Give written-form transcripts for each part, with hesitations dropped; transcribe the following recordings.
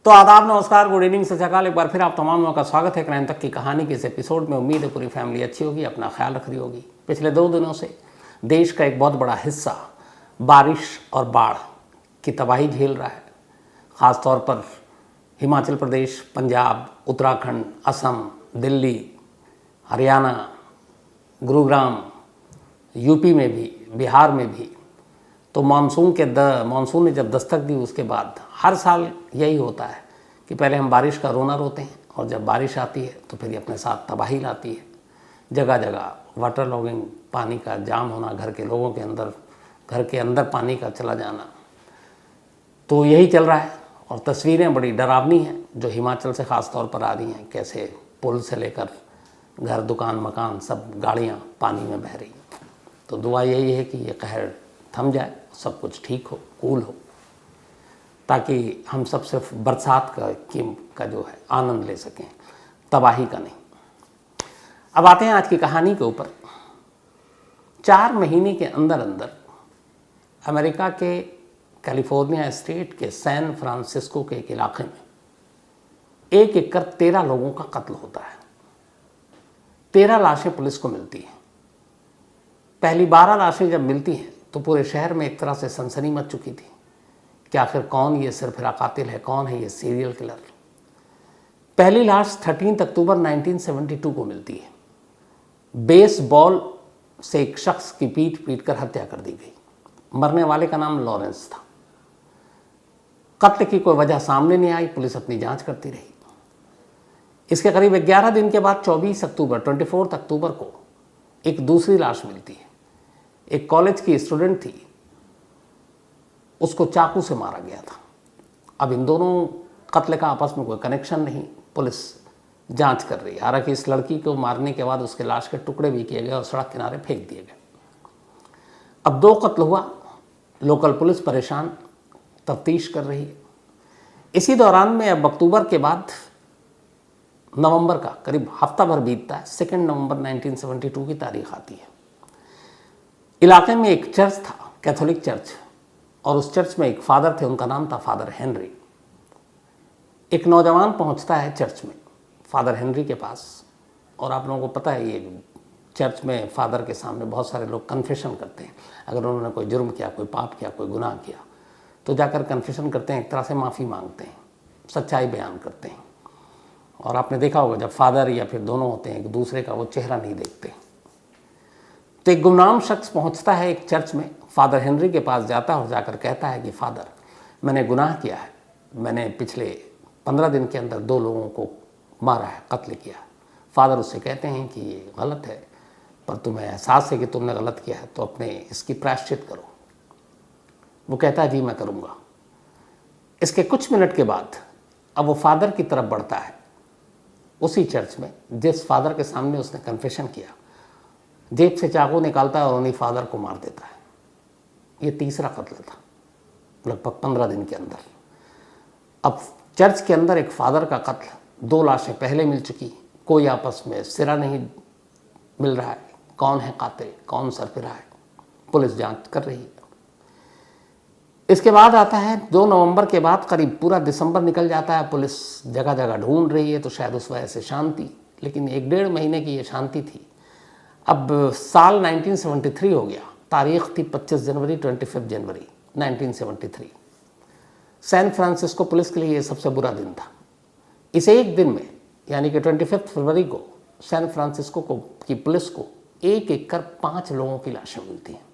तो आदाब, नमस्कार, गुड इवनिंग, सत श्री अकाल। एक बार फिर आप तमाम लोगों का स्वागत है क्राइम तक की कहानी के इस एपिसोड में। उम्मीद है पूरी फैमिली अच्छी होगी, अपना ख्याल रख रही होगी। पिछले 2 दिनों से देश का एक बहुत बड़ा हिस्सा बारिश और बाढ़ की तबाही झेल रहा है। ख़ास तौर पर हिमाचल प्रदेश, पंजाब, उत्तराखंड, असम, दिल्ली, हरियाणा, गुरुग्राम, यूपी में भी, बिहार में भी। तो मानसून ने जब दस्तक दी उसके बाद हर साल यही होता है कि पहले हम बारिश का रोना रोते हैं और जब बारिश आती है तो फिर ये अपने साथ तबाही लाती है। जगह जगह वाटर लॉगिंग, पानी का जाम होना, घर के लोगों के अंदर, घर के अंदर पानी का चला जाना, तो यही चल रहा है। और तस्वीरें बड़ी डरावनी हैं जो हिमाचल से ख़ास तौर पर आ रही हैं। कैसे पुल से लेकर घर, दुकान, मकान, सब गाड़ियाँ पानी में बह रही हैं। तो दुआ यही है कि ये कहर थम जाए, सब कुछ ठीक हो, कूल हो, ताकि हम सब सिर्फ बरसात का जो है आनंद ले सकें, तबाही का नहीं। अब आते हैं आज की कहानी के ऊपर। 4 महीने के अंदर अंदर अमेरिका के कैलिफोर्निया स्टेट के सैन फ्रांसिस्को के एक इलाके में एक कर 13 लोगों का कत्ल होता है। 13 लाशें पुलिस को मिलती हैं। पहली 12 लाशें जब मिलती हैं तो पूरे शहर में एक तरह से सनसनी मच चुकी थी कि आखिर कौन ये सरफिरा कातिल है, कौन है ये सीरियल किलर। पहली लाश 13 अक्टूबर 1972 को मिलती है। बेसबॉल से एक शख्स की पीट कर हत्या कर दी गई। मरने वाले का नाम लॉरेंस था। कत्ल की कोई वजह सामने नहीं आई, पुलिस अपनी जांच करती रही। इसके करीब 11 दिन के बाद 24 अक्टूबर को एक दूसरी लाश मिलती है। एक कॉलेज की स्टूडेंट थी, उसको चाकू से मारा गया था। अब इन दोनों कत्ल का आपस में कोई कनेक्शन नहीं, पुलिस जांच कर रही है। हालांकि इस लड़की को मारने के बाद उसके लाश के टुकड़े भी किए गए और सड़क किनारे फेंक दिए गए। अब 2 कत्ल हुआ, लोकल पुलिस परेशान, तफ्तीश कर रही है। इसी दौरान में अब अक्टूबर के बाद नवंबर का करीब हफ्ता भर बीतता है। 2 नवंबर 1972 की तारीख आती है। इलाके में एक चर्च था, कैथोलिक चर्च, और उस चर्च में एक फादर थे, उनका नाम था फादर हेनरी। एक नौजवान पहुंचता है चर्च में फादर हेनरी के पास, और आप लोगों को पता है ये चर्च में फादर के सामने बहुत सारे लोग कन्फेशन करते हैं। अगर उन्होंने कोई जुर्म किया, कोई पाप किया, कोई गुनाह किया, तो जाकर कन्फेशन करते हैं, एक तरह से माफ़ी मांगते हैं, सच्चाई बयान करते हैं। और आपने देखा होगा जब फादर या फिर दोनों होते हैं, एक दूसरे का वो चेहरा नहीं देखते। तो एक गुमनाम शख्स पहुंचता है एक चर्च में, फादर हेनरी के पास जाता है और जाकर कहता है कि फादर, मैंने गुनाह किया है, मैंने पिछले 15 दिन के अंदर 2 लोगों को मारा है, कत्ल किया। फादर उससे कहते हैं कि ये गलत है, पर तुम्हें एहसास है कि तुमने गलत किया है, तो अपने इसकी प्रायश्चित करो। वो कहता है जी मैं करूँगा। इसके कुछ मिनट के बाद अब वो फादर की तरफ बढ़ता है, उसी चर्च में जिस फादर के सामने उसने कन्फेशन किया, जेब से चाकू निकालता है और उन्हीं फादर को मार देता है। ये तीसरा कत्ल था लगभग 15 दिन के अंदर। अब चर्च के अंदर एक फादर का कत्ल, 2 लाशें पहले मिल चुकी, कोई आपस में सिरा नहीं मिल रहा है, कौन है कातिल, कौन सरफिरा है, पुलिस जांच कर रही है। इसके बाद आता है 2 नवंबर के बाद करीब पूरा दिसंबर निकल जाता है, पुलिस जगह जगह ढूंढ रही है, तो शायद उस वजह से शांति, लेकिन 1-1.5 महीने की ये शांति थी। अब साल 1973 हो गया, तारीख थी 25 जनवरी 1973। सैन फ्रांसिस्को पुलिस के लिए ये सबसे बुरा दिन था। इस एक दिन में यानी कि 25 फरवरी को सैन फ्रांसिस्को की पुलिस को एक कर 5 लोगों की लाशें मिलती हैं।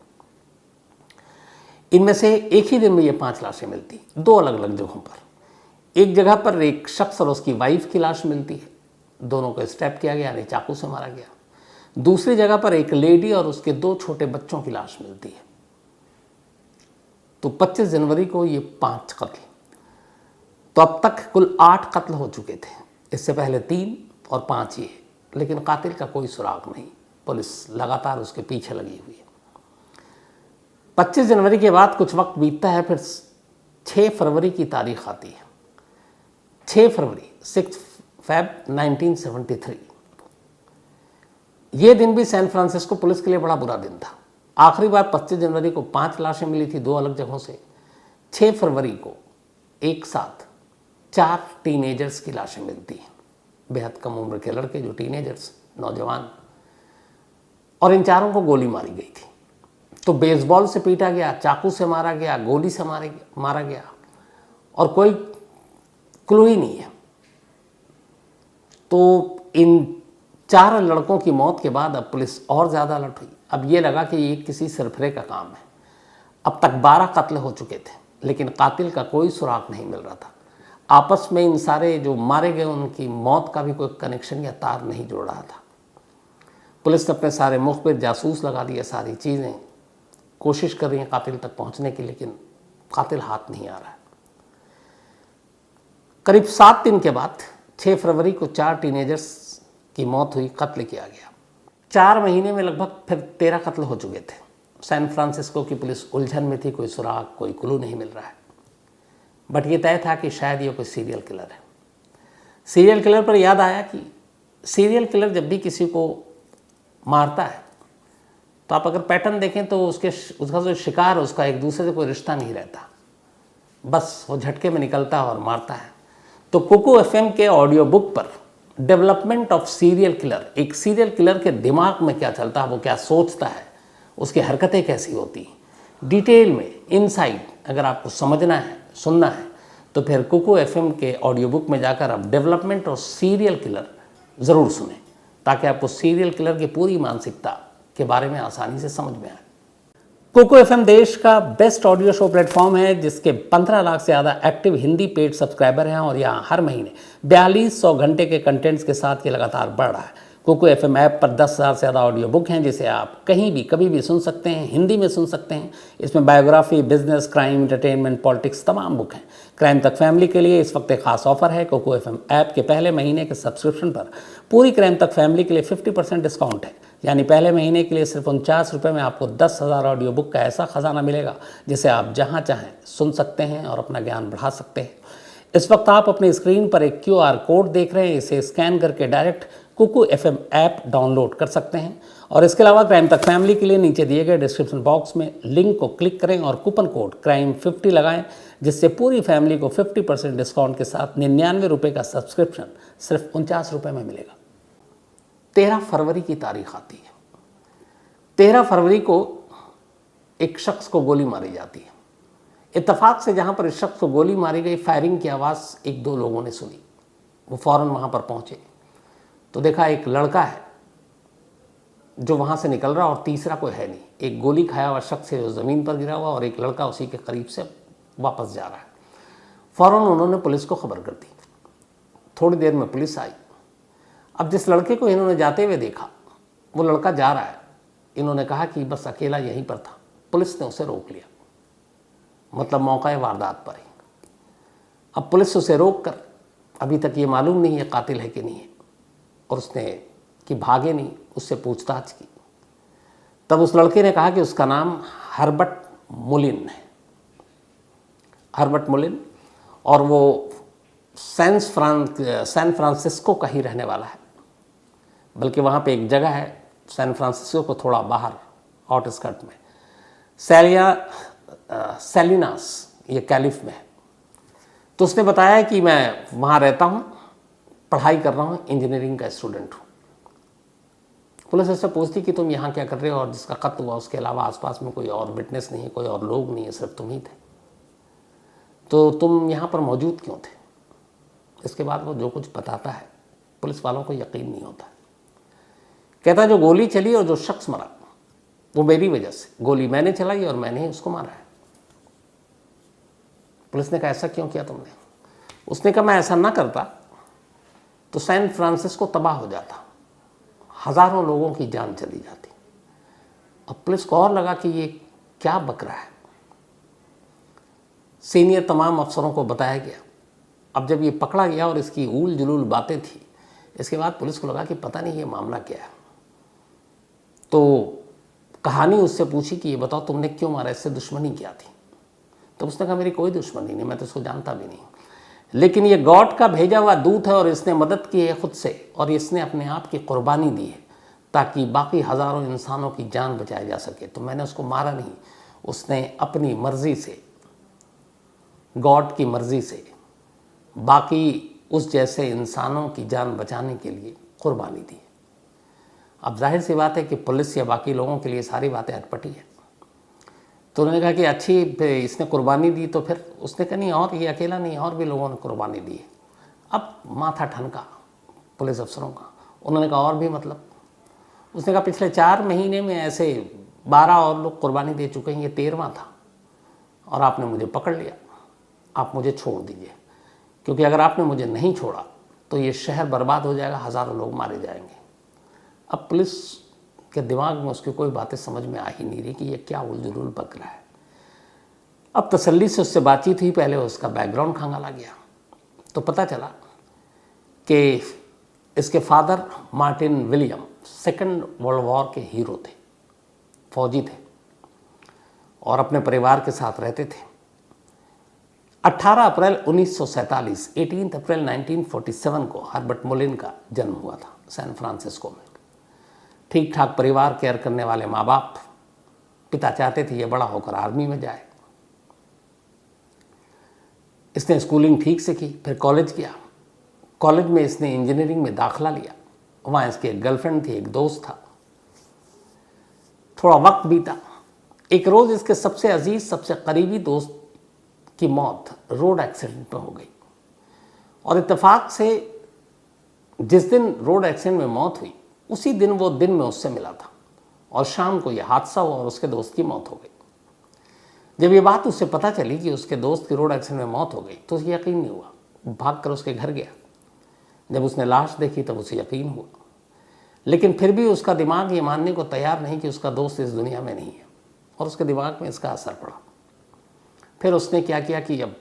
इनमें से एक ही दिन में ये 5 लाशें मिलती, 2 अलग अलग जगहों पर। एक जगह पर एक शख्स और उसकी वाइफ की लाश मिलती है, दोनों को स्टैब किया गया, यानी चाकू से मारा गया। दूसरी जगह पर एक लेडी और उसके 2 छोटे बच्चों की लाश मिलती है। तो 25 जनवरी को ये 5 कत्ल। तो अब तक कुल 8 कत्ल हो चुके थे, इससे पहले 3 और 5 ये, लेकिन कातिल का कोई सुराग नहीं, पुलिस लगातार उसके पीछे लगी हुई है। 25 जनवरी के बाद कुछ वक्त बीतता है, फिर 6 फरवरी की तारीख आती है। 6 फरवरी 6 फेब 1973। ये दिन भी सैन फ्रांसिस्को पुलिस के लिए बड़ा बुरा दिन था। आखिरी बार 25 जनवरी को 5 लाशें मिली थी 2 अलग जगहों से। 6 फरवरी को एक साथ 4 टीनेजर्स की लाशें मिलती हैं, बेहद कम उम्र के लड़के, जो टीनेजर्स, नौजवान, और इन चारों को गोली मारी गई थी। तो बेसबॉल से पीटा गया, चाकू से मारा गया, गोली से मारा गया, और कोई क्लू ही नहीं है। तो इन 4 लड़कों की मौत के बाद अब पुलिस और ज़्यादा अलर्ट हुई। अब ये लगा कि ये किसी सरफरे का काम है। अब तक 12 कत्ल हो चुके थे, लेकिन कातिल का कोई सुराग नहीं मिल रहा था। आपस में इन सारे जो मारे गए उनकी मौत का भी कोई कनेक्शन या तार नहीं जुड़ रहा था। पुलिस ने अपने सारे मुखबिर, जासूस लगा दिए, सारी चीज़ें कोशिश कर रही हैं कातिल तक पहुंचने की, लेकिन कातिल हाथ नहीं आ रहा है। करीब 7 दिन के बाद 6 फरवरी को 4 टीनेजर्स की मौत हुई, कत्ल किया गया। 4 महीने में लगभग फिर 13 कत्ल हो चुके थे। सैन फ्रांसिस्को की पुलिस उलझन में थी, कोई सुराग, कोई क्लू नहीं मिल रहा है। बट ये तय था कि शायद ये कोई सीरियल किलर है। सीरियल किलर पर याद आया कि सीरियल किलर जब भी किसी को मारता है तो आप अगर पैटर्न देखें तो उसका जो शिकार है उसका एक दूसरे से कोई रिश्ता नहीं रहता, बस वो झटके में निकलता है और मारता है। तो कुकू एफएम के ऑडियो बुक पर डेवलपमेंट ऑफ सीरियल किलर, एक सीरियल किलर के दिमाग में क्या चलता है, वो क्या सोचता है, उसकी हरकतें कैसी होती हैं, डिटेल में इनसाइड अगर आपको समझना है, सुनना है, तो फिर कुकू एफएम के ऑडियो बुक में जाकर आप डेवलपमेंट ऑफ सीरियल किलर ज़रूर सुनें, ताकि आपको सीरियल किलर की पूरी मानसिकता के बारे में आसानी से समझ में आए। कुकू एफएम देश का बेस्ट ऑडियो शो प्लेटफॉर्म है, जिसके 15 लाख से ज़्यादा एक्टिव हिंदी पेड सब्सक्राइबर हैं, और यहाँ हर महीने 4200 घंटे के कंटेंट्स के साथ ये लगातार बढ़ रहा है। कुकू एफएम ऐप पर 10,000 से ज़्यादा ऑडियो बुक हैं, जिसे आप कहीं भी कभी भी सुन सकते हैं, हिंदी में सुन सकते हैं। इसमें biography, business, crime, entertainment, politics, तमाम बुक हैं। क्राइम तक फैमिली के लिए इस वक्त एक खास ऑफर है। कुकू एफएम ऐप के पहले महीने के सब्सक्रिप्शन पर पूरी क्राइम तक फैमिली के लिए 50% डिस्काउंट है। यानी पहले महीने के लिए सिर्फ 49 रुपये में आपको 10,000 ऑडियो बुक का ऐसा खजाना मिलेगा, जिसे आप जहाँ चाहें सुन सकते हैं और अपना ज्ञान बढ़ा सकते हैं। इस वक्त आप अपनी स्क्रीन पर एक QR कोड देख रहे हैं, इसे स्कैन करके direct Kuku FM app download कर सकते हैं। और इसके अलावा क्राइम तक फैमिली के लिए नीचे दिए गए डिस्क्रिप्शन बॉक्स में लिंक को क्लिक करें और कूपन कोड CRIME50 लगाएं, जिससे पूरी फैमिली को 50% डिस्काउंट के साथ 99 रुपये का सब्सक्रिप्शन सिर्फ 49 रुपये में मिलेगा। 13 फरवरी की तारीख आती है। 13 फरवरी को एक शख्स को गोली मारी जाती है। इत्तेफाक से जहाँ पर इस शख्स को गोली मारी गई, फायरिंग की आवाज़ 1-2 लोगों ने सुनी। वो फ़ौरन वहाँ पर पहुँचे तो देखा एक लड़का है जो वहाँ से निकल रहा, और तीसरा कोई है नहीं। एक गोली खाया हुआ शख्स है जो ज़मीन पर गिरा हुआ, और एक लड़का उसी के करीब से वापस जा रहा है। फ़ौरन उन्होंने पुलिस को खबर कर दी। थोड़ी देर में पुलिस आई। अब जिस लड़के को इन्होंने जाते हुए देखा, वो लड़का जा रहा है। इन्होंने कहा कि बस अकेला यहीं पर था। पुलिस ने उसे रोक लिया, मतलब मौका वारदात पर ही। अब पुलिस उसे रोक कर, अभी तक ये मालूम नहीं है कातिल है कि नहीं है, और उसने कि भागे नहीं, उससे पूछताछ की। तब उस लड़के ने कहा कि उसका नाम हर्बर्ट मुलिन है, हर्बर्ट मुलिन, और वो सैन फ्रांसिस्को का ही रहने वाला है। बल्कि वहाँ पे एक जगह है सैन फ्रांसिस्को को थोड़ा बाहर आउटस्कर्ट में, सैलिनास, ये कैलिफ में है। तो उसने बताया कि मैं वहाँ रहता हूँ, पढ़ाई कर रहा हूँ, इंजीनियरिंग का स्टूडेंट हूँ। पुलिस उससे पूछती कि तुम यहाँ क्या कर रहे हो, और जिसका कत्ल हुआ उसके अलावा आसपास में कोई और विटनेस नहीं है, कोई और लोग नहीं है, सिर्फ तुम ही थे, तो तुम यहाँ पर मौजूद क्यों थे? इसके बाद वो जो कुछ बताता है पुलिस वालों को यकीन नहीं होता। कहता जो गोली चली और जो शख्स मरा वो मेरी वजह से, गोली मैंने चलाई और मैंने ही उसको मारा है। पुलिस ने कहा ऐसा क्यों किया तुमने? उसने कहा मैं ऐसा ना करता तो सैन फ्रांसिस्को तबाह हो जाता, हज़ारों लोगों की जान चली जाती। अब पुलिस को और लगा कि ये क्या बक रहा है। सीनियर तमाम अफसरों को बताया गया। अब जब ये पकड़ा गया और इसकी ऊल जुलूल बातें थी, इसके बाद पुलिस को लगा कि पता नहीं ये मामला क्या है। तो कहानी उससे पूछी कि ये बताओ तुमने क्यों मारा, इससे दुश्मनी क्या थी? तो उसने कहा मेरी कोई दुश्मनी नहीं, मैं तो इसको जानता भी नहीं, लेकिन ये गॉड का भेजा हुआ दूत है और इसने मदद की है खुद से, और इसने अपने आप की कुर्बानी दी है ताकि बाकी हज़ारों इंसानों की जान बचाई जा सके। तो मैंने उसको मारा नहीं, उसने अपनी मर्ज़ी से, गॉड की मर्ज़ी से बाकी उस जैसे इंसानों की जान बचाने के लिए कुर्बानी दी। अब जाहिर सी बात है कि पुलिस या बाकी लोगों के लिए सारी बातें अटपटी है। तो उन्होंने कहा कि अच्छी इसने कुर्बानी दी, तो फिर उसने कहा नहीं, और ये अकेला नहीं, और भी लोगों ने कुर्बानी दी है। अब माथा ठनका पुलिस अफसरों का। उन्होंने कहा और भी, मतलब उसने कहा पिछले 4 महीने में ऐसे 12 और लोग कुर्बानी दे चुके हैं, ये 13वां था, और आपने मुझे पकड़ लिया, आप मुझे छोड़ दीजिए, क्योंकि अगर आपने मुझे नहीं छोड़ा तो ये शहर बर्बाद हो जाएगा, हज़ारों लोग मारे जाएंगे। अब पुलिस के दिमाग में उसकी कोई बातें समझ में आ ही नहीं रही कि ये क्या उलझुल बक रहा है। अब तसल्ली से उससे बातचीत हुई, पहले उसका बैकग्राउंड खंगाला गया, तो पता चला कि इसके father Martin William 2nd world war के हीरो थे, फौजी थे, और अपने परिवार के साथ रहते थे। 18 अप्रैल 1947, 18 अप्रैल 1947 को हर्बर्ट मुलिन का जन्म हुआ था सैन फ्रांसिस्को में। ठीक ठाक परिवार, केयर करने वाले माँ बाप। पिता चाहते थे ये बड़ा होकर आर्मी में जाए। इसने स्कूलिंग ठीक से की, फिर कॉलेज किया। कॉलेज में इसने इंजीनियरिंग में दाखिला लिया। वहाँ इसकी एक गर्लफ्रेंड थी, एक दोस्त था। थोड़ा वक्त बीता। एक रोज़ इसके सबसे अजीज, सबसे करीबी दोस्त की मौत रोड एक्सीडेंट में हो गई, और इत्तेफाक से जिस दिन रोड एक्सीडेंट में मौत हुई उसी दिन वो दिन में उससे मिला था, और शाम को यह हादसा हुआ और उसके दोस्त की मौत हो गई। जब ये बात उससे पता चली कि उसके दोस्त की रोड एक्सीडेंट में मौत हो गई तो उसे यकीन नहीं हुआ। भाग कर उसके घर गया। जब उसने लाश देखी तब उसे यकीन हुआ, लेकिन फिर भी उसका दिमाग ये मानने को तैयार नहीं कि उसका दोस्त इस दुनिया में नहीं है, और उसके दिमाग में इसका असर पड़ा। फिर उसने क्या किया कि अब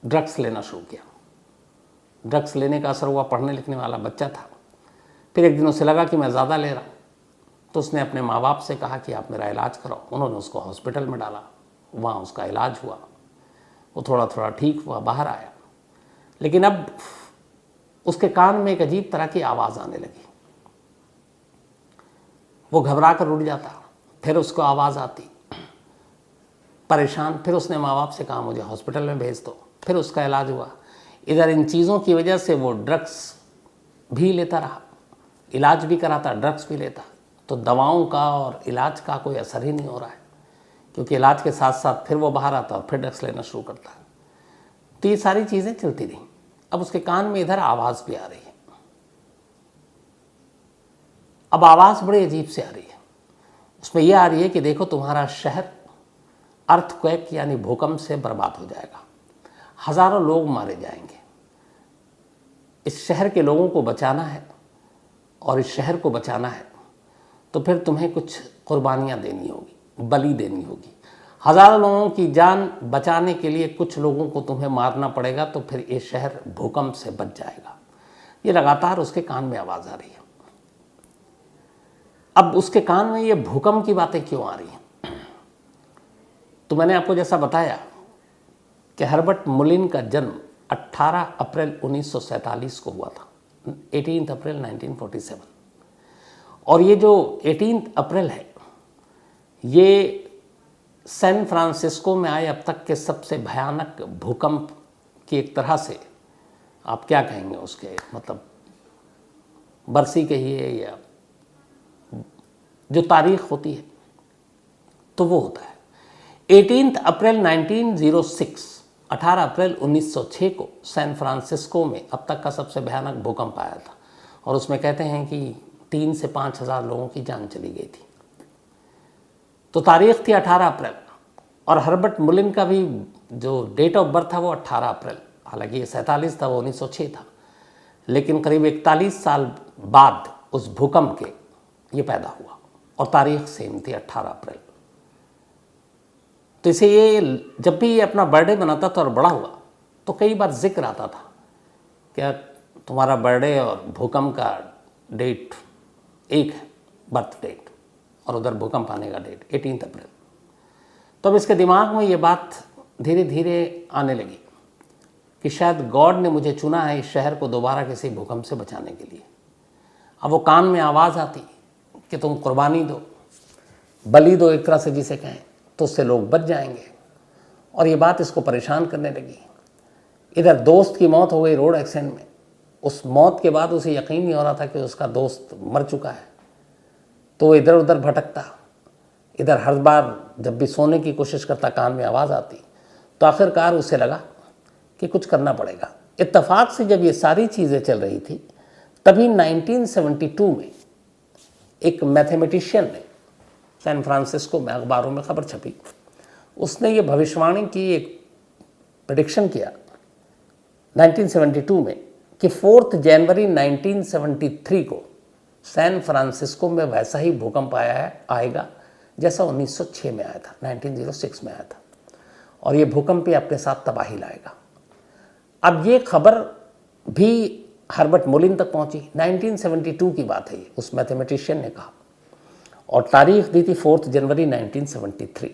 ड्रग्स लेना शुरू किया। ड्रग्स लेने का असर हुआ, पढ़ने लिखने वाला बच्चा था। फिर एक दिन उसे लगा कि मैं ज़्यादा ले रहा हूँ, तो उसने अपने माँ बाप से कहा कि आप मेरा इलाज कराओ। उन्होंने उसको हॉस्पिटल में डाला, वहाँ उसका इलाज हुआ, वो थोड़ा थोड़ा ठीक हुआ, बाहर आया। लेकिन अब उसके कान में एक अजीब तरह की आवाज़ आने लगी। वो घबरा कर उठ जाता, फिर उसको आवाज़ आती, परेशान। फिर उसने माँ बाप से कहा मुझे हॉस्पिटल में भेज दो। फिर उसका इलाज हुआ। इधर इन चीज़ों की वजह से वो ड्रग्स भी लेता रहा, इलाज भी कराता, ड्रग्स भी लेता। तो दवाओं का और इलाज का कोई असर ही नहीं हो रहा है, क्योंकि इलाज के साथ साथ फिर वो बाहर आता और फिर ड्रग्स लेना शुरू करता। तो ये सारी चीज़ें चलती रहीं। अब उसके कान में इधर आवाज़ भी आ रही है। अब आवाज़ बड़ी अजीब से आ रही है। उसमें यह आ रही है कि देखो तुम्हारा शहर अर्थक्वेक यानी भूकंप से बर्बाद हो जाएगा, हज़ारों लोग मारे जाएंगे। इस शहर के लोगों को बचाना है और इस शहर को बचाना है तो फिर तुम्हें कुछ कुर्बानियाँ देनी होगी, बलि देनी होगी। हज़ारों लोगों की जान बचाने के लिए कुछ लोगों को तुम्हें मारना पड़ेगा, तो फिर ये शहर भूकंप से बच जाएगा। ये लगातार उसके कान में आवाज़ आ रही है। अब उसके कान में ये भूकंप की बातें क्यों आ रही हैं? तो मैंने आपको जैसा बताया कि हर्बर्ट मुलिन का जन्म 18 अप्रैल 1947 को हुआ था, 18 अप्रैल 1947। और ये जो 18 अप्रैल है, ये सैन फ्रांसिस्को में आए अब तक के सबसे भयानक भूकंप की एक तरह से, आप क्या कहेंगे उसके, मतलब बरसी कहिए या जो तारीख होती है, तो वो होता है 18 अप्रैल 1906, 18 अप्रैल 1906 को सैन फ्रांसिस्को में अब तक का सबसे भयानक भूकंप आया था, और उसमें कहते हैं कि 3 से 5 हज़ार लोगों की जान चली गई थी। तो तारीख थी 18 अप्रैल, और हर्बर्ट मुलिन का भी जो डेट ऑफ बर्थ था वो 18 अप्रैल, हालांकि ये 47 था, वो 1906 था, लेकिन करीब 41 साल बाद उस भूकंप के ये पैदा हुआ, और तारीख सेम थी 18 अप्रैल। तो इसे ये जब भी ये अपना बर्थडे मनाता था और बड़ा हुआ तो कई बार जिक्र आता था, क्या तुम्हारा बर्थडे और भूकंप का डेट एक है, बर्थ डेट, और उधर भूकंप आने का डेट 18 अप्रैल। तो अब इसके दिमाग में ये बात धीरे धीरे आने लगी कि शायद गॉड ने मुझे चुना है इस शहर को दोबारा किसी भूकंप से बचाने के लिए। अब वो कान में आवाज़ आती कि तुम कुर्बानी दो, बलि दो एक तरह से जिसे कहें, तो उससे लोग बच जाएंगे। और ये बात इसको परेशान करने लगी। इधर दोस्त की मौत हो गई रोड एक्सीडेंट में। उस मौत के बाद उसे यकीन नहीं हो रहा था कि उसका दोस्त मर चुका है, तो वो इधर उधर भटकता। इधर हर बार जब भी सोने की कोशिश करता कान में आवाज़ आती, तो आखिरकार उसे लगा कि कुछ करना पड़ेगा। इत्तेफाक से जब ये सारी चीज़ें चल रही थी, तभी 1972 में एक मैथमेटिशियन ने सैन फ्रांसिस्को में अखबारों में खबर छपी, उसने ये भविष्यवाणी की, एक प्रेडिक्शन किया 1972 में कि 4 जनवरी 1973 को सैन फ्रांसिस्को में वैसा ही भूकंप आएगा जैसा 1906 में आया था, 1906 में आया था, और ये भूकंप भी अपने साथ तबाही लाएगा। अब ये खबर भी हर्बर्ट मुलिन तक पहुंची। 1972 की बात है ये, उस मैथमेटिशियन ने कहा, और तारीख दी थी 4 जनवरी 1973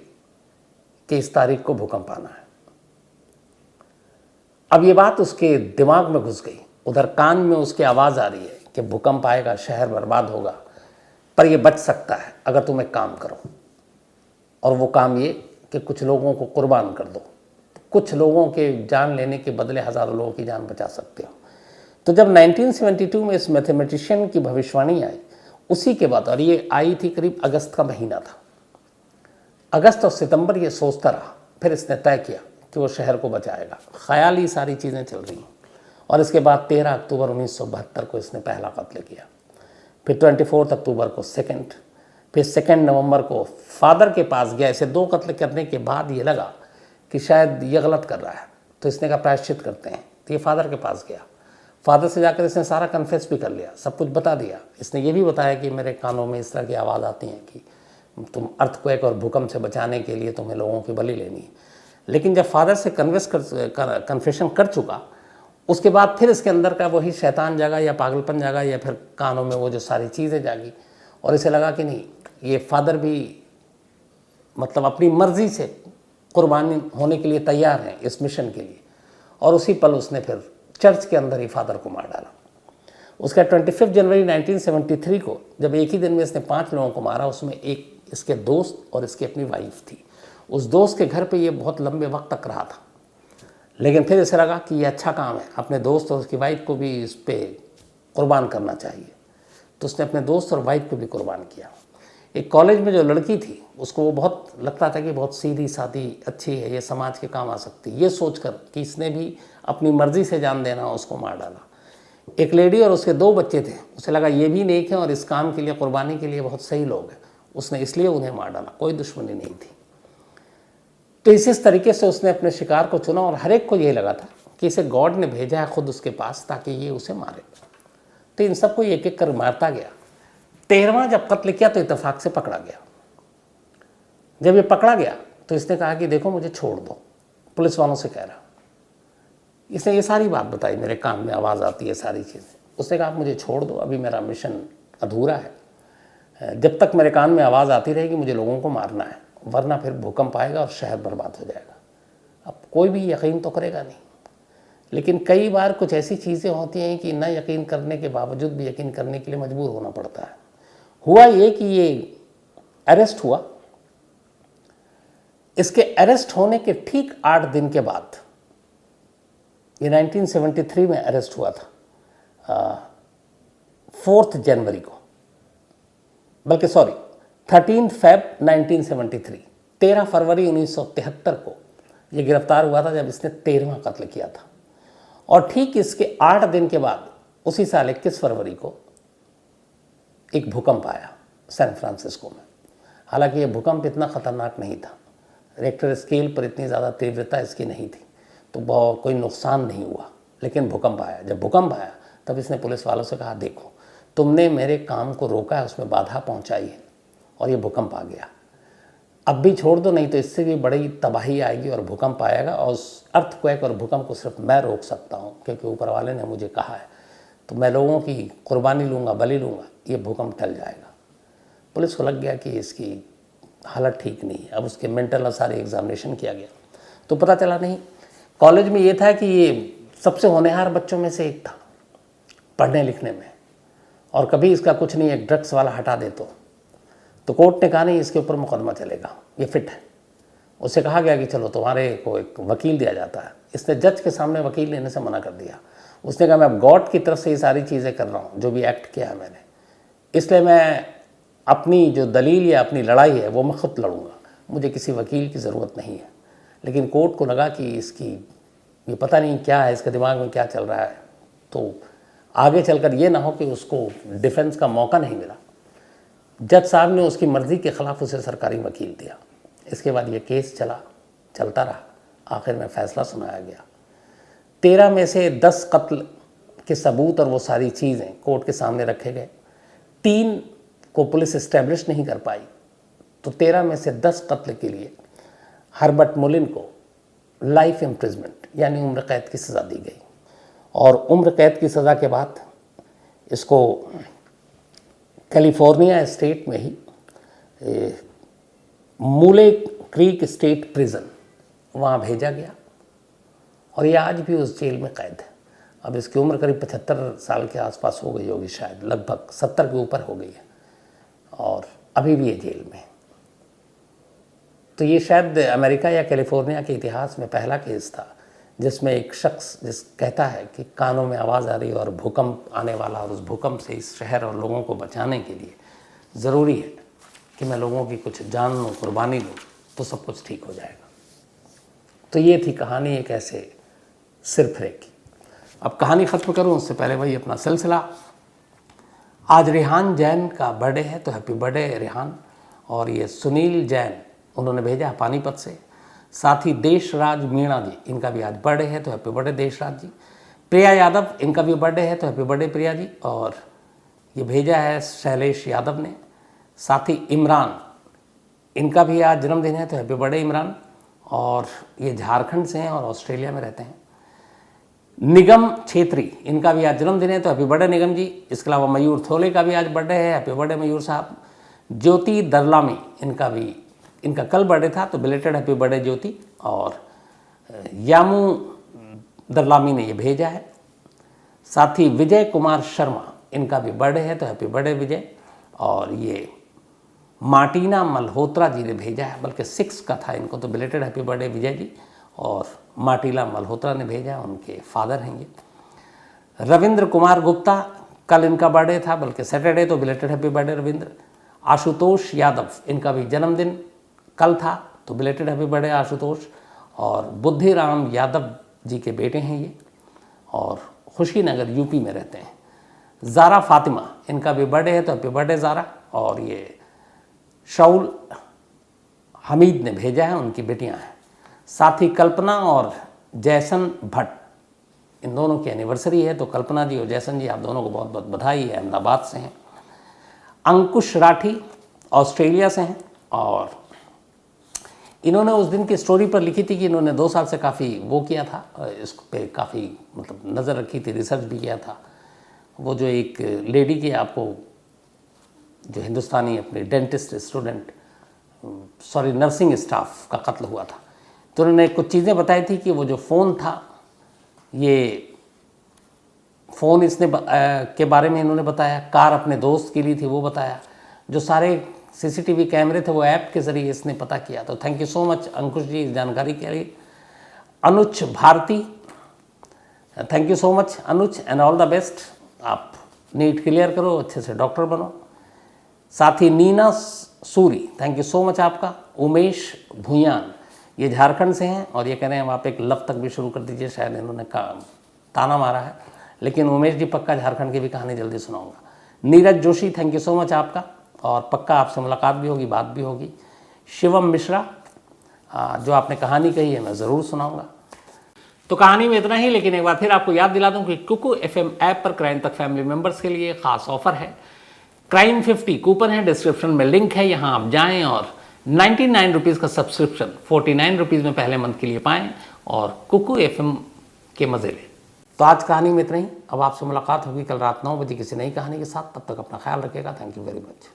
कि इस तारीख को भूकंप आना है। अब ये बात उसके दिमाग में घुस गई। उधर कान में उसके आवाज़ आ रही है कि भूकंप आएगा, शहर बर्बाद होगा, पर ये बच सकता है अगर तुम एक काम करो, और वो काम ये कि कुछ लोगों को कुर्बान कर दो। कुछ लोगों के जान लेने के बदले हज़ारों लोगों की जान बचा सकते हो। तो जब 1972 में इस मैथमेटिशियन की भविष्यवाणी आई, उसी के बाद, और ये आई थी करीब अगस्त का महीना था, अगस्त और सितंबर ये सोचता रहा, फिर इसने तय किया कि वो शहर को बचाएगा। ख्याली सारी चीज़ें चल रही हैं। और इसके बाद 13 अक्टूबर 1972 को इसने पहला कत्ल किया, फिर 24 अक्टूबर को सेकंड, फिर 2 नवंबर को फादर के पास गया। इसे 2 कत्ल करने के बाद ये लगा कि शायद ये गलत कर रहा है, तो इसने कहा प्रायश्चित करते हैं। तो ये फादर के पास गया, फादर से जाकर इसने सारा कन्फेस भी कर लिया, सब कुछ बता दिया। इसने ये भी बताया कि मेरे कानों में इस तरह की आवाज़ आती है कि तुम अर्थक्वेक और भूकंप से बचाने के लिए तुम्हें लोगों की बलि लेनी है। लेकिन जब फादर से कन्फेशन कर चुका, उसके बाद फिर इसके अंदर का वही शैतान जागा या पागलपन जागा, या फिर कानों में वो जो सारी चीज़ें जागी, और इसे लगा कि नहीं, ये फादर भी मतलब अपनी मर्ज़ी से कुर्बानी होने के लिए तैयार हैं इस मिशन के लिए। और उसी पल उसने फिर चर्च के अंदर ही फादर को मार डाला। उसका 25 जनवरी 1973 को जब एक ही दिन में इसने 5 लोगों को मारा, उसमें एक इसके दोस्त और इसकी अपनी वाइफ थी। उस दोस्त के घर पे ये बहुत लंबे वक्त तक रहा था, लेकिन फिर इसे लगा कि ये अच्छा काम है, अपने दोस्त और उसकी वाइफ को भी इस पर कुर्बान करना चाहिए। तो उसने अपने दोस्त और वाइफ को भी कुर्बान किया। एक कॉलेज में जो लड़की थी, उसको वो बहुत लगता था कि बहुत सीधी सादी अच्छी है, ये समाज के काम आ सकती है, ये सोचकर कि इसने भी अपनी मर्ज़ी से जान देना, उसको मार डाला। एक लेडी और उसके 2 बच्चे थे, उसे लगा ये भी नेक है और इस काम के लिए, कुर्बानी के लिए बहुत सही लोग हैं, उसने इसलिए उन्हें मार डाला, कोई दुश्मनी नहीं थी। तो इस तरीके से उसने अपने शिकार को चुना, और हर एक को ये लगा था कि इसे गॉड ने भेजा है खुद उसके पास ताकि ये उसे मारे। तो इन सबको एक एक कर मारता गया। 13वां जब कत्ल किया तो इत्तेफाक से पकड़ा गया। जब ये पकड़ा गया तो इसने कहा कि देखो मुझे छोड़ दो, पुलिस वालों से कह रहा। इसने ये सारी बात बताई, मेरे कान में आवाज़ आती है, सारी चीज़ें। उसने कहा मुझे छोड़ दो, अभी मेरा मिशन अधूरा है, जब तक मेरे कान में आवाज़ आती रहेगी मुझे लोगों को मारना है, वरना फिर भूकंप आएगा और शहर बर्बाद हो जाएगा। अब कोई भी यकीन तो करेगा नहीं, लेकिन कई बार कुछ ऐसी चीज़ें होती हैं कि न यकीन करने के बावजूद भी यकीन करने के लिए मजबूर होना पड़ता है। हुआ ये कि ये अरेस्ट हुआ। इसके अरेस्ट होने के ठीक 8 दिन के बाद, ये 1973 में अरेस्ट हुआ था, 4 जनवरी को, बल्कि सॉरी 13 फेब 1973, 13 फरवरी 1973 को ये गिरफ्तार हुआ था, जब इसने 13वां कत्ल किया था। और ठीक इसके 8 दिन के बाद, उसी साल 21 फरवरी को एक भूकंप आया सैन फ्रांसिस्को में। हालांकि ये भूकंप इतना ख़तरनाक नहीं था, रेक्टर स्केल पर इतनी ज़्यादा तीव्रता इसकी नहीं थी, तो बहुत कोई नुकसान नहीं हुआ, लेकिन भूकंप आया। जब भूकंप आया तब इसने पुलिस वालों से कहा, देखो तुमने मेरे काम को रोका है, उसमें बाधा पहुंचाई है, और ये भूकंप आ गया, अब भी छोड़ दो, नहीं तो इससे भी बड़ी तबाही आएगी और भूकंप आएगा, और उस अर्थक्वेक और भूकंप को सिर्फ मैं रोक सकता हूँ, क्योंकि ऊपर वाले ने मुझे कहा है, तो मैं लोगों की कुर्बानी लूँगा, बलि लूँगा, ये भूकंप टल जाएगा। पुलिस को लग गया कि इसकी हालत ठीक नहीं है। अब उसके मेंटल और सारे एग्जामिनेशन किया गया, तो पता चला नहीं, कॉलेज में ये था कि ये सबसे होनहार बच्चों में से एक था पढ़ने लिखने में, और कभी इसका कुछ नहीं, एक ड्रग्स वाला हटा दे तो कोर्ट ने कहा नहीं, इसके ऊपर मुकदमा चलेगा, ये फिट है। उससे कहा गया कि चलो तुम्हारे को एक वकील दिया जाता है। इसने जज के सामने वकील लेने से मना कर दिया। उसने कहा मैं गॉड की तरफ से ये सारी चीज़ें कर रहा हूँ, जो भी एक्ट किया है मैंने, इसलिए मैं अपनी जो दलील या अपनी लड़ाई है वो मैं खुद लड़ूंगा, मुझे किसी वकील की ज़रूरत नहीं है। लेकिन कोर्ट को लगा कि इसकी ये पता नहीं क्या है, इसके दिमाग में क्या चल रहा है, तो आगे चलकर ये ना हो कि उसको डिफेंस का मौका नहीं मिला। जज साहब ने उसकी मर्ज़ी के ख़िलाफ़ उसे सरकारी वकील दिया। इसके बाद ये केस चलता रहा। आखिर में फ़ैसला सुनाया गया। 13 में से 10 कत्ल के सबूत और वो सारी चीज़ें कोर्ट के सामने रखे गए। 3 को पुलिस इस्टेब्लिश नहीं कर पाई, तो 13 में से 10 कत्ल के लिए हर्बर्ट मुलिन को लाइफ इम्प्रिजमेंट यानी उम्र कैद की सज़ा दी गई। और उम्र कैद की सज़ा के बाद इसको कैलिफोर्निया स्टेट में ही मूले क्रीक स्टेट प्रिजन वहाँ भेजा गया और ये आज भी उस जेल में कैद है। अब इसकी उम्र करीब 75 साल के आसपास हो गई होगी, शायद लगभग 70 के ऊपर हो गई है, और अभी भी ये जेल में। तो ये शायद अमेरिका या कैलिफोर्निया के इतिहास में पहला केस था जिसमें एक शख्स कहता है कि कानों में आवाज़ आ रही है और भूकंप आने वाला, और उस भूकंप से इस शहर और लोगों को बचाने के लिए ज़रूरी है कि मैं लोगों की कुछ जान लूँ, कुर्बानी लूँ, तो सब कुछ ठीक हो जाएगा। तो ये थी कहानी एक ऐसे सिरफिरे की। अब कहानी ख़त्म करूँ उससे पहले वही अपना सिलसिला। आज रेहान जैन का बर्थडे है, तो हैप्पी बर्थडे रेहान। और ये सुनील जैन उन्होंने भेजा है पानीपत से। साथ ही देशराज मीणा जी, इनका भी आज बर्थडे है, तो हैप्पी बर्थडे देशराज जी। प्रिया यादव, इनका भी बर्थडे है, तो हैप्पी बर्थडे प्रिया जी। और ये भेजा है शैलेश यादव ने। साथ ही इमरान, इनका भी आज जन्मदिन है, तो हैप्पी बर्थडे इमरान। और ये झारखंड से हैं और ऑस्ट्रेलिया में रहते हैं। निगम छेत्री, इनका भी आज जन्मदिन है, तो हैप्पी बर्थडे निगम जी। इसके अलावा मयूर थोले का भी आज बर्थडे है, हैप्पी बर्थडे मयूर साहब। ज्योति दरलामी, इनका कल बर्थडे था, तो बिलेटेड हैप्पी बर्थडे ज्योति। और यामू दरलामी ने ये भेजा है। साथ ही विजय कुमार शर्मा, इनका भी बर्थडे है, तो हैप्पी बर्थडे विजय। और ये मार्टिना मल्होत्रा जी ने भेजा है, बल्कि 6 का था इनको, तो belated happy birthday Vijay ji. और मार्टिना मल्होत्रा ने भेजा है, उनके फादर हैं ये। रविंद्र कुमार गुप्ता, कल इनका बर्थडे था, बल्कि सैटरडे, तो belated happy birthday Ravindra. Ashutosh Yadav, इनका भी जन्मदिन कल था, तो बिलेटेड हैप्पी बर्थडे आशुतोष। और बुद्धिराम यादव जी के बेटे हैं ये, और खुशीनगर यूपी में रहते हैं। ज़ारा फातिमा, इनका भी बर्थडे है, तो हैप्पी बर्थडे ज़ारा। और ये शाउल हमीद ने भेजा है, उनकी बेटियां हैं। साथ ही कल्पना और जैसन भट्ट, इन दोनों की एनिवर्सरी है, तो कल्पना जी और जैसन जी, आप दोनों को बहुत बहुत बधाई है, अहमदाबाद से हैं। अंकुश राठी ऑस्ट्रेलिया से हैं, और इन्होंने उस दिन की स्टोरी पर लिखी थी कि इन्होंने 2 साल से काफ़ी वो किया था, इस पे काफ़ी मतलब नज़र रखी थी, रिसर्च भी किया था। वो जो एक लेडी की आपको जो हिंदुस्तानी अपने डेंटिस्ट स्टूडेंट नर्सिंग स्टाफ का कत्ल हुआ था, तो उन्होंने कुछ चीज़ें बताई थी कि वो जो फ़ोन था, ये फ़ोन के बारे में इन्होंने बताया, कार अपने दोस्त के लिए थी वो बताया, जो सारे सीसीटीवी कैमरे थे वो ऐप के ज़रिए इसने पता किया। तो thank you so much Ankush ji इस जानकारी के लिए। Anuj Bharti, thank you so much Anuj, and all the best. आप नीट क्लियर करो, अच्छे से डॉक्टर बनो। साथ ही Neena Suri, thank you so much आपका। उमेश भुयान, ये झारखंड से हैं, और ये कह रहे हैं आप एक लव तक भी शुरू कर दीजिए, शायद इन्होंने ताना मारा है, लेकिन उमेश जी पक्का झारखंड की भी कहानी जल्दी सुनाऊंगा। Neeraj Joshi, thank you so much आपका, और पक्का आपसे मुलाकात भी होगी, बात भी होगी। शिवम मिश्रा, जो आपने कहानी कही है मैं ज़रूर सुनाऊंगा। तो कहानी में इतना ही, लेकिन एक बार फिर आपको याद दिला दूं कि कुकू FM ऐप पर क्राइम तक फैमिली मेंबर्स के लिए खास ऑफर है। क्राइम 50 कूपन है, डिस्क्रिप्शन में लिंक है, यहाँ आप जाएं और 99 रुपीज़ का सब्सक्रिप्शन 49 रुपीज़ में पहले मंथ के लिए पाएँ और कुकू FM के मज़े लें। तो आज कहानी में इतना ही। अब आपसे मुलाकात होगी कल रात 9 बजे किसी नई कहानी के साथ। तब तक अपना ख्याल रखिएगा। Thank you very much.